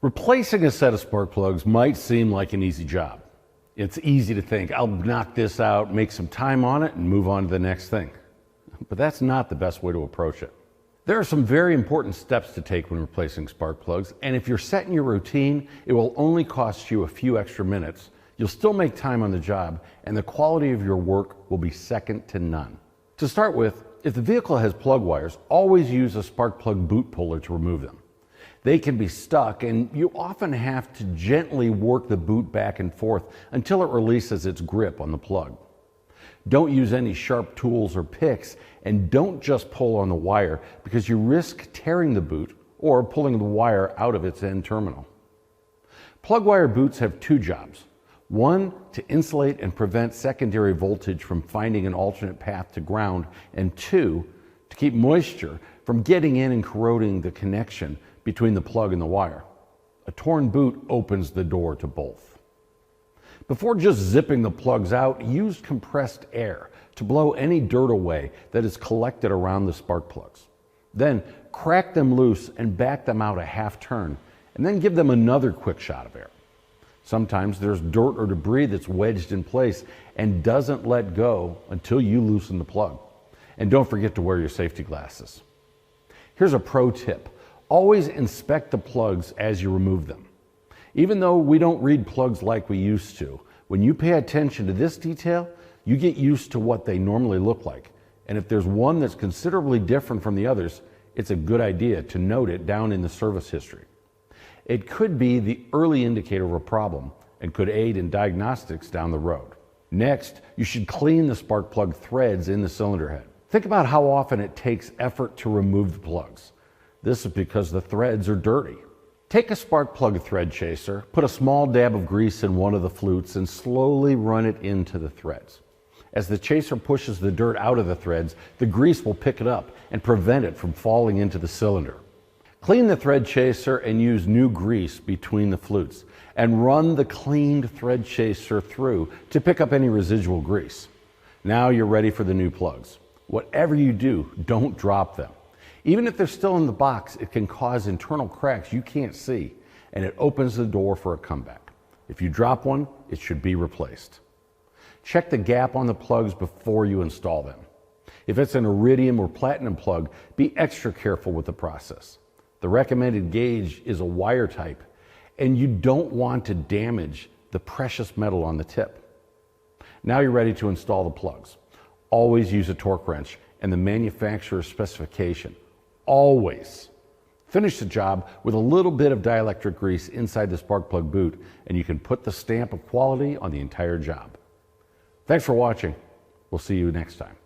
Replacing a set of spark plugs might seem like an easy job. It's easy to think, I'll knock this out, make some time on it, and move on to the next thing. But that's not the best way to approach it. There are some very important steps to take when replacing spark plugs, and if you're set in your routine, it will only cost you a few extra minutes. You'll still make time on the job, and the quality of your work will be second to none. To start with, if the vehicle has plug wires, always use a spark plug boot puller to remove them. They can be stuck, and you often have to gently work the boot back and forth until it releases its grip on the plug. Don't use any sharp tools or picks, and don't just pull on the wire because you risk tearing the boot or pulling the wire out of its end terminal. Plug wire boots have two jobs. One, to insulate and prevent secondary voltage from finding an alternate path to ground, and two, to keep moisture from getting in and corroding the connection between the plug and the wire. A torn boot opens the door to both. Before just zipping the plugs out, use compressed air to blow any dirt away that is collected around the spark plugs. Then crack them loose and back them out a half turn, and then give them another quick shot of air. Sometimes there's dirt or debris that's wedged in place and doesn't let go until you loosen the plug. And don't forget to wear your safety glasses. Here's a pro tip. Always inspect the plugs as you remove them. Even though we don't read plugs like we used to, when you pay attention to this detail, you get used to what they normally look like. And if there's one that's considerably different from the others, it's a good idea to note it down in the service history. It could be the early indicator of a problem and could aid in diagnostics down the road. Next, you should clean the spark plug threads in the cylinder head. Think about how often it takes effort to remove the plugs. This is because the threads are dirty. Take a spark plug thread chaser, put a small dab of grease in one of the flutes, and slowly run it into the threads. As the chaser pushes the dirt out of the threads, the grease will pick it up and prevent it from falling into the cylinder. Clean the thread chaser and use new grease between the flutes, and run the cleaned thread chaser through to pick up any residual grease. Now you're ready for the new plugs. Whatever you do, don't drop them. Even if they're still in the box, it can cause internal cracks you can't see, and it opens the door for a comeback. If you drop one, it should be replaced. Check the gap on the plugs before you install them. If it's an iridium or platinum plug, be extra careful with the process. The recommended gauge is a wire type, and you don't want to damage the precious metal on the tip. Now you're ready to install the plugs. Always use a torque wrench and the manufacturer's specification. Always. Finish the job with a little bit of dielectric grease inside the spark plug boot, and you can put the stamp of quality on the entire job. Thanks for watching. We'll see you next time.